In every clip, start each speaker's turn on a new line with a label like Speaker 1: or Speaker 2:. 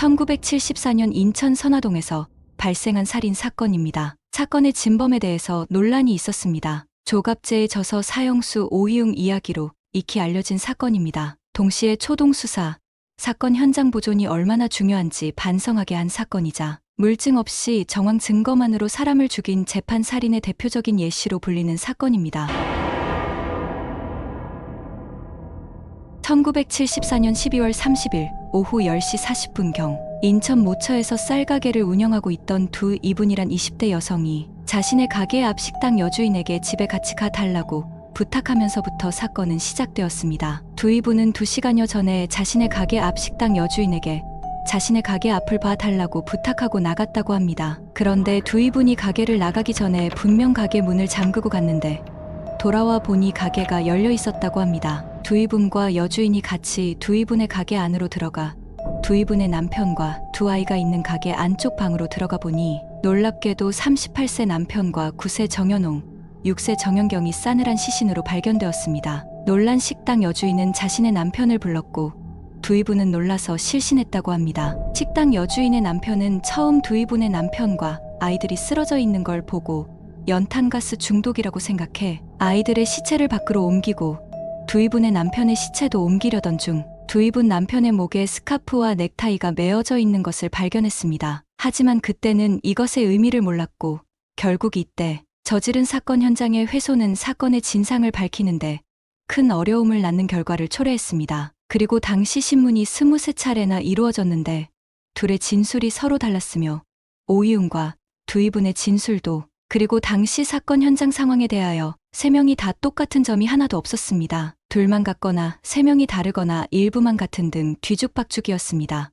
Speaker 1: 1974년 인천 선화동에서 발생한 살인 사건입니다. 사건의 진범에 대해서 논란이 있었습니다. 조갑제의 저서 사형수 오희웅 이야기로 익히 알려진 사건입니다. 동시에 초동 수사, 사건 현장 보존이 얼마나 중요한지 반성하게 한 사건이자 물증 없이 정황 증거만으로 사람을 죽인 재판 살인의 대표적인 예시로 불리는 사건입니다. 1974년 12월 30일 오후 10시 40분경 인천 모처에서 쌀가게를 운영하고 있던 두 이분이란 20대 여성이 자신의 가게 앞 식당 여주인에게 집에 같이 가달라고 부탁하면서부터 사건은 시작되었습니다. 두 이분은 2시간여 전에 자신의 가게 앞 식당 여주인에게 자신의 가게 앞을 봐달라고 부탁하고 나갔다고 합니다. 그런데 두 이분이 가게를 나가기 전에 분명 가게 문을 잠그고 갔는데 돌아와 보니 가게가 열려 있었다고 합니다. 두 이분과 여주인이 같이 두 이분의 가게 안으로 들어가 두 이분의 남편과 두 아이가 있는 가게 안쪽 방으로 들어가 보니 놀랍게도 38세 남편과 9세 정연홍, 6세 정연경이 싸늘한 시신으로 발견되었습니다. 놀란 식당 여주인은 자신의 남편을 불렀고 두 이분은 놀라서 실신했다고 합니다. 식당 여주인의 남편은 처음 두 이분의 남편과 아이들이 쓰러져 있는 걸 보고 연탄가스 중독이라고 생각해 아이들의 시체를 밖으로 옮기고 두 이분의 남편의 시체도 옮기려던 중 두 이분 남편의 목에 스카프와 넥타이가 메어져 있는 것을 발견했습니다. 하지만 그때는 이것의 의미를 몰랐고 결국 이때 저지른 사건 현장의 훼손은 사건의 진상을 밝히는데 큰 어려움을 낳는 결과를 초래했습니다. 그리고 당시 신문이 23차례나 이루어졌는데 둘의 진술이 서로 달랐으며 오희웅과 두 이분의 진술도 그리고 당시 사건 현장 상황에 대하여 3명이 다 똑같은 점이 하나도 없었습니다. 둘만 같거나 3명이 다르거나 일부만 같은 등 뒤죽박죽이었습니다.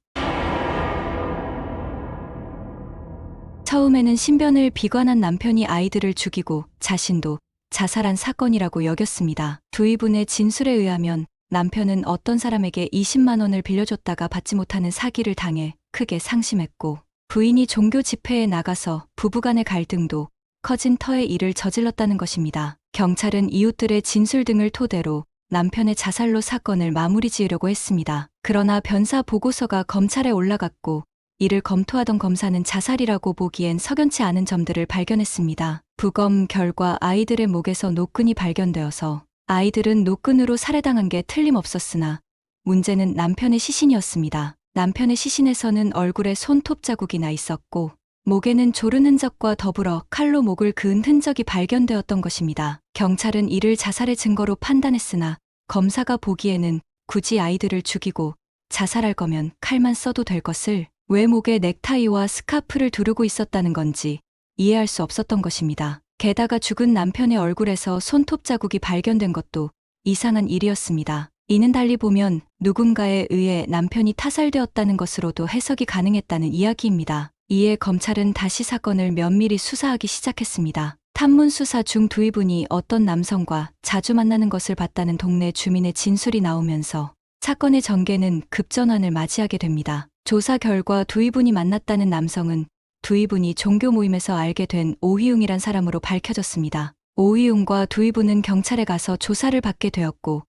Speaker 1: 처음에는 신변을 비관한 남편이 아이들을 죽이고 자신도 자살한 사건이라고 여겼습니다. 두 이분의 진술에 의하면 남편은 어떤 사람에게 20만 원을 빌려줬다가 받지 못하는 사기를 당해 크게 상심했고 부인이 종교 집회에 나가서 부부간의 갈등도 커진 터에 일을 저질렀다는 것입니다. 경찰은 이웃들의 진술 등을 토대로 남편의 자살로 사건을 마무리 지으려고 했습니다. 그러나 변사 보고서가 검찰에 올라갔고 이를 검토하던 검사는 자살이라고 보기엔 석연치 않은 점들을 발견했습니다. 부검 결과 아이들의 목에서 노끈이 발견되어서 아이들은 노끈으로 살해당한 게 틀림없었으나 문제는 남편의 시신이었습니다. 남편의 시신에서는 얼굴에 손톱 자국이 나 있었고 목에는 조른 흔적과 더불어 칼로 목을 그은 흔적이 발견되었던 것입니다. 경찰은 이를 자살의 증거로 판단했으나 검사가 보기에는 굳이 아이들을 죽이고 자살할 거면 칼만 써도 될 것을 왜 목에 넥타이와 스카프를 두르고 있었다는 건지 이해할 수 없었던 것입니다. 게다가 죽은 남편의 얼굴에서 손톱 자국이 발견된 것도 이상한 일이었습니다. 이는 달리 보면 누군가에 의해 남편이 타살되었다는 것으로도 해석이 가능했다는 이야기입니다. 이에 검찰은 다시 사건을 면밀히 수사하기 시작했습니다. 탐문 수사 중 두 이분이 어떤 남성과 자주 만나는 것을 봤다는 동네 주민의 진술이 나오면서 사건의 전개는 급전환을 맞이하게 됩니다. 조사 결과 두 이분이 만났다는 남성은 두 이분이 종교 모임에서 알게 된 오희웅이란 사람으로 밝혀졌습니다. 오희웅과 두 이분은 경찰에 가서 조사를 받게 되었고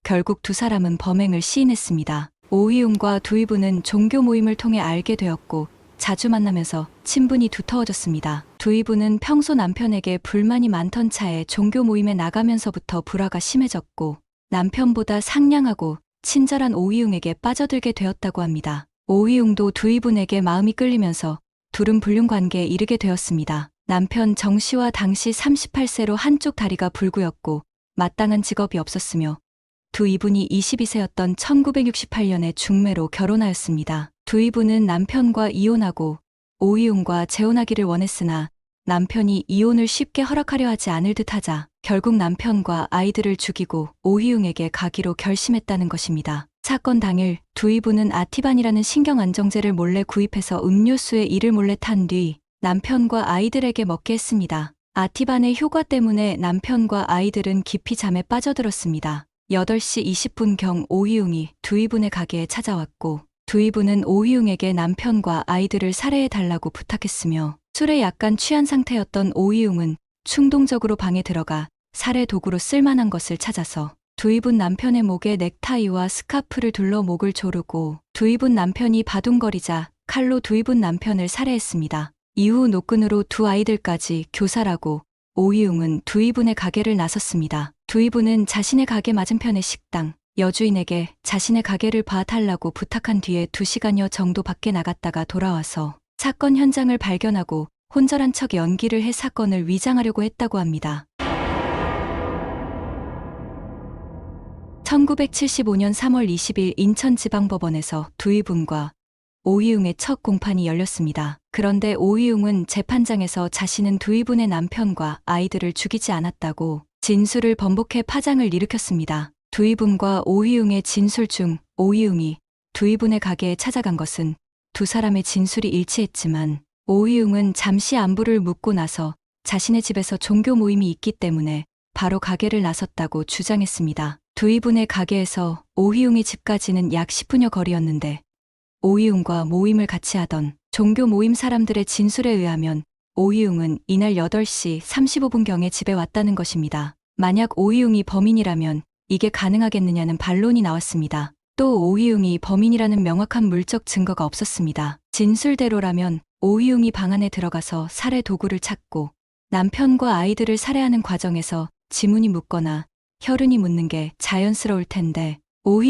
Speaker 1: 결국 두 사람은 범행을 시인했습니다. 오희웅과 두 이분은 종교 모임을 통해 알게 되었고 자주 만나면서 친분이 두터워졌습니다. 두 이분은 평소 남편에게 불만이 많던 차에 종교 모임에 나가면서부터 불화가 심해졌고 남편보다 상냥하고 친절한 오희웅에게 빠져들게 되었다고 합니다. 오희웅도 두 이분에게 마음이 끌리면서 둘은 불륜 관계에 이르게 되었습니다. 남편 정 씨와 당시 38세로 한쪽 다리가 불구였고 마땅한 직업이 없었으며 두 이분이 22세였던 1968년에 중매로 결혼하였습니다. 두 이분은 남편과 이혼하고 오희웅과 재혼하기를 원했으나 남편이 이혼을 쉽게 허락하려 하지 않을 듯하자 결국 남편과 아이들을 죽이고 오희웅에게 가기로 결심했다는 것입니다. 사건 당일 두 이분은 아티반이라는 신경안정제를 몰래 구입해서 음료수에 이를 몰래 탄 뒤 남편과 아이들에게 먹게 했습니다. 아티반의 효과 때문에 남편과 아이들은 깊이 잠에 빠져들었습니다. 8시 20분경 오희웅이 두 이분의 가게에 찾아왔고 두 이분은 오희웅에게 남편과 아이들을 살해해달라고 부탁했으며 술에 약간 취한 상태였던 오희웅은 충동적으로 방에 들어가 살해 도구로 쓸만한 것을 찾아서 두입은 남편의 목에 넥타이와 스카프를 둘러 목을 조르고 두입은 남편이 바둥거리자 칼로 두입은 남편을 살해했습니다. 이후 노끈으로 두 아이들까지 교살하고 오희웅은 두이분의 가게를 나섰습니다. 두이분은 자신의 가게 맞은편의 식당, 여주인에게 자신의 가게를 봐달라고 부탁한 뒤에 2시간여 정도 밖에 나갔다가 돌아와서 사건 현장을 발견하고 혼절한 척 연기를 해 사건을 위장하려고 했다고 합니다. 1975년 3월 20일 인천지방법원에서 두이분과 오희웅의 첫 공판이 열렸습니다. 그런데 오희웅은 재판장에서 자신은 두이분의 남편과 아이들을 죽이지 않았다고 진술을 번복해 파장을 일으켰습니다. 두이분과 오희웅의 진술 중 오희웅이 두이분의 가게에 찾아간 것은 두 사람의 진술이 일치했지만 오희웅은 잠시 안부를 묻고 나서 자신의 집에서 종교 모임이 있기 때문에 바로 가게를 나섰다고 주장했습니다. 두이분의 가게에서 오희웅의 집까지는 약 10분여 거리였는데 오희웅과 모임을 같이 하던 종교 모임 사람들의 진술에 의하면 오희웅은 이날 8시 35분경에 집에 왔다는 것입니다. 만약 오희웅이 범인이라면 이게 가능하겠느냐는 반론이 나왔습니다. 또 오희웅이 범인이라는 명확한 물적 증거가 없었습니다. 진술대로라면 오희웅이 방 안에 들어가서 살해 도구를 찾고 남편과 아이들을 살해하는 과정에서 지문이 묻거나 혈흔이 묻는 게 자연스러울 텐데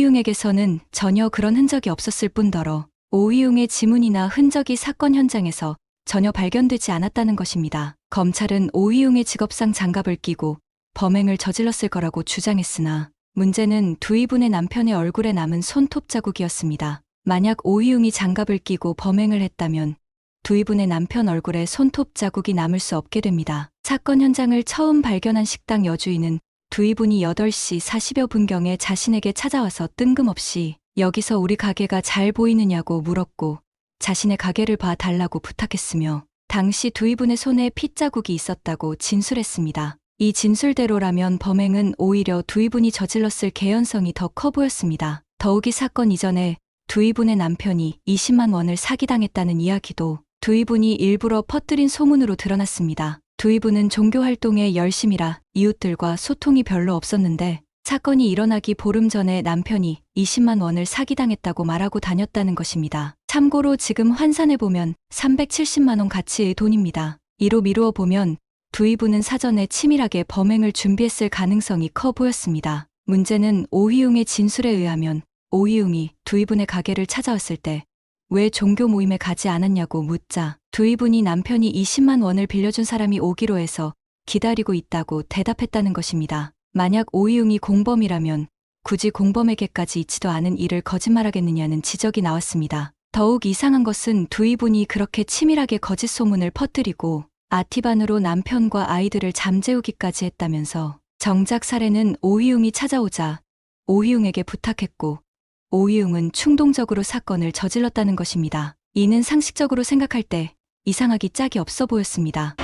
Speaker 1: 오희웅에게서는 전혀 그런 흔적이 없었을 뿐더러 오희웅의 지문이나 흔적이 사건 현장에서 전혀 발견되지 않았다는 것입니다. 검찰은 오희웅의 직업상 장갑을 끼고 범행을 저질렀을 거라고 주장했으나 문제는 두이분의 남편의 얼굴에 남은 손톱 자국이었습니다. 만약 오희웅이 장갑을 끼고 범행을 했다면 두이분의 남편 얼굴에 손톱 자국이 남을 수 없게 됩니다. 사건 현장을 처음 발견한 식당 여주인은 두이분이 8시 40여 분경에 자신에게 찾아와서 뜬금없이 여기서 우리 가게가 잘 보이느냐고 물었고 자신의 가게를 봐달라고 부탁했으며 당시 두이분의 손에 핏자국이 있었다고 진술했습니다. 이 진술대로라면 범행은 오히려 두이분이 저질렀을 개연성이 더 커 보였습니다. 더욱이 사건 이전에 두이분의 남편이 20만 원을 사기당했다는 이야기도 두이분이 일부러 퍼뜨린 소문으로 드러났습니다. 두이분은 종교활동에 열심이라 이웃들과 소통이 별로 없었는데 사건이 일어나기 보름 전에 남편이 20만 원을 사기당했다고 말하고 다녔다는 것입니다. 참고로 지금 환산해보면 370만 원 가치의 돈입니다. 이로 미루어 보면 두이분은 사전에 치밀하게 범행을 준비했을 가능성이 커 보였습니다. 문제는 오희웅의 진술에 의하면 오희웅이 두이분의 가게를 찾아왔을 때 왜 종교 모임에 가지 않았냐고 묻자 두이분이 남편이 20만 원을 빌려준 사람이 오기로 해서 기다리고 있다고 대답했다는 것입니다. 만약 오희웅이 공범이라면 굳이 공범에게까지 있지도 않은 일을 거짓말하겠느냐는 지적이 나왔습니다. 더욱 이상한 것은 두이분이 그렇게 치밀하게 거짓 소문을 퍼뜨리고 아티반으로 남편과 아이들을 잠재우기까지 했다면서 정작 살해는 오희웅이 찾아오자 오희웅에게 부탁했고 오희웅은 충동적으로 사건을 저질렀다는 것입니다. 이는 상식적으로 생각할 때 이상하기 짝이 없어 보였습니다.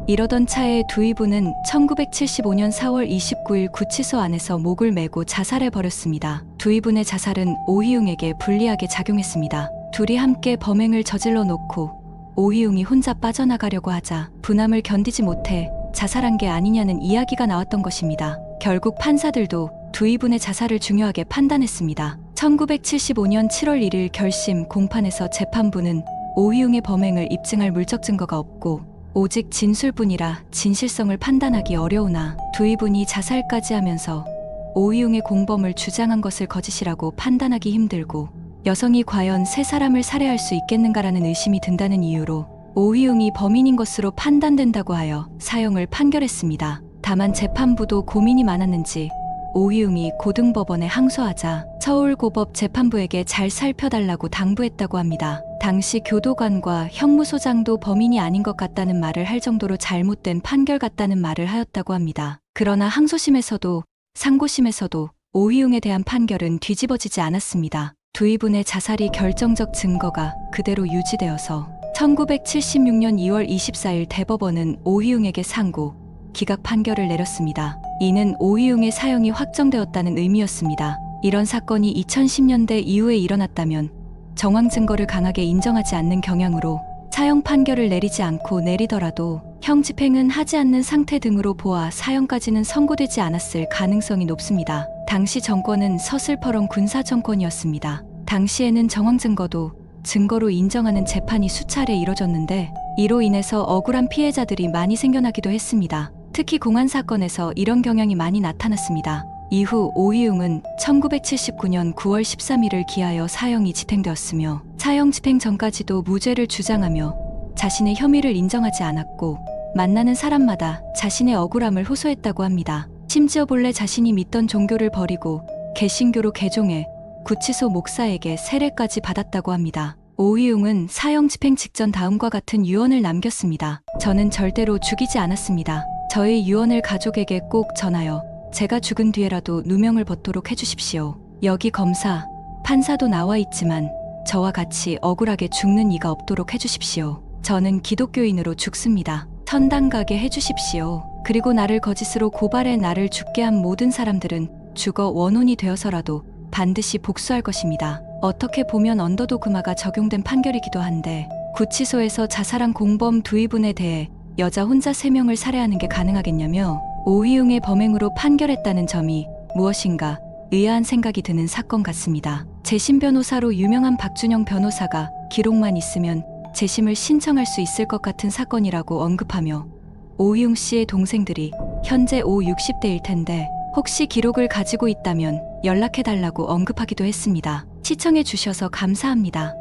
Speaker 1: 이러던 차에 두이분은 1975년 4월 29일 구치소 안에서 목을 메고 자살해버렸습니다. 두이분의 자살은 오희웅에게 불리하게 작용했습니다. 둘이 함께 범행을 저질러 놓고 오희웅이 혼자 빠져나가려고 하자 분함을 견디지 못해 자살한 게 아니냐는 이야기가 나왔던 것입니다. 결국 판사들도 두이분의 자살을 중요하게 판단했습니다. 1975년 7월 1일 결심 공판에서 재판부는 오희웅의 범행을 입증할 물적 증거가 없고 오직 진술뿐이라 진실성을 판단하기 어려우나 두이분이 자살까지 하면서 오희웅의 공범을 주장한 것을 거짓이라고 판단하기 힘들고 여성이 과연 세 사람을 살해할 수 있겠는가라는 의심이 든다는 이유로 오희웅이 범인인 것으로 판단된다고 하여 사형을 판결했습니다. 다만 재판부도 고민이 많았는지 오희웅이 고등법원에 항소하자 서울고법 재판부에게 잘 살펴달라고 당부했다고 합니다. 당시 교도관과 형무소장도 범인이 아닌 것 같다는 말을 할 정도로 잘못된 판결 같다는 말을 하였다고 합니다. 그러나 항소심에서도 상고심에서도 오희웅에 대한 판결은 뒤집어지지 않았습니다. 두이분의 자살이 결정적 증거가 그대로 유지되어서 1976년 2월 24일 대법원은 오희웅에게 상고, 기각 판결을 내렸습니다. 이는 오희웅의 사형이 확정되었다는 의미였습니다. 이런 사건이 2010년대 이후에 일어났다면 정황 증거를 강하게 인정하지 않는 경향으로 사형 판결을 내리지 않고 내리더라도 형 집행은 하지 않는 상태 등으로 보아 사형까지는 선고되지 않았을 가능성이 높습니다. 당시 정권은 서슬퍼런 군사 정권이었습니다. 당시에는 정황 증거도 증거로 인정하는 재판이 수차례 이뤄졌는데 이로 인해서 억울한 피해자들이 많이 생겨나기도 했습니다. 특히 공안 사건에서 이런 경향이 많이 나타났습니다. 이후 오희웅은 1979년 9월 13일을 기하여 사형이 집행되었으며 사형 집행 전까지도 무죄를 주장하며 자신의 혐의를 인정하지 않았고 만나는 사람마다 자신의 억울함을 호소했다고 합니다. 심지어 본래 자신이 믿던 종교를 버리고 개신교로 개종해 구치소 목사에게 세례까지 받았다고 합니다. 오희웅은 사형 집행 직전 다음과 같은 유언을 남겼습니다. 저는 절대로 죽이지 않았습니다. 저의 유언을 가족에게 꼭 전하여 제가 죽은 뒤에라도 누명을 벗도록 해주십시오. 여기 검사, 판사도 나와 있지만 저와 같이 억울하게 죽는 이가 없도록 해주십시오. 저는 기독교인으로 죽습니다. 천당 가게 해주십시오. 그리고 나를 거짓으로 고발해 나를 죽게 한 모든 사람들은 죽어 원혼이 되어서라도 반드시 복수할 것입니다. 어떻게 보면 언더도그마가 적용된 판결이기도 한데 구치소에서 자살한 공범 두이분에 대해 여자 혼자 3명을 살해하는 게 가능하겠냐며 오희웅의 범행으로 판결했다는 점이 무엇인가 의아한 생각이 드는 사건 같습니다. 재심 변호사로 유명한 박준영 변호사가 기록만 있으면 재심을 신청할 수 있을 것 같은 사건이라고 언급하며 오희웅 씨의 동생들이 현재 60대일 텐데 혹시 기록을 가지고 있다면 연락해달라고 언급하기도 했습니다. 시청해 주셔서 감사합니다.